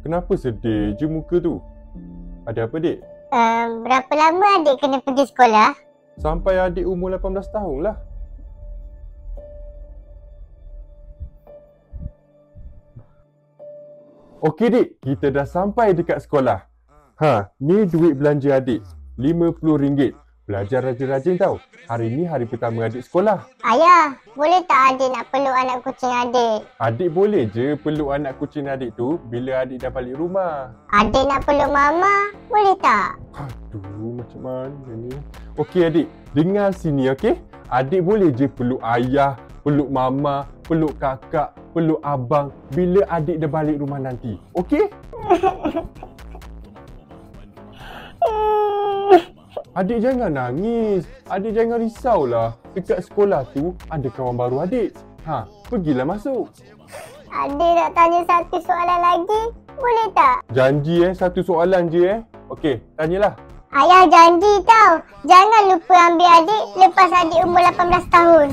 Kenapa sedih je muka tu? Ada apa, Dik? Berapa lama adik kena pergi sekolah? Sampai adik umur 18 tahun lah. Okey, Dik. Kita dah sampai dekat sekolah. Ni duit belanja adik. RM50. Belajar rajin-rajin tau. Hari ni hari pertama adik sekolah. Ayah, boleh tak adik nak peluk anak kucing adik? Adik boleh je peluk anak kucing adik tu bila adik dah balik rumah. Adik nak peluk mama, boleh tak? Aduh, macam mana ni? Okey adik, dengar sini okey? Adik boleh je peluk ayah, peluk mama, peluk kakak, peluk abang bila adik dah balik rumah nanti. Okey? Adik jangan nangis. Adik jangan risaulah. Dekat sekolah tu ada kawan baru adik. Pergilah masuk. Adik nak tanya satu soalan lagi, boleh tak? Janji satu soalan je Okey, tanyalah. Ayah janji tau, jangan lupa ambil adik lepas adik umur 18 tahun.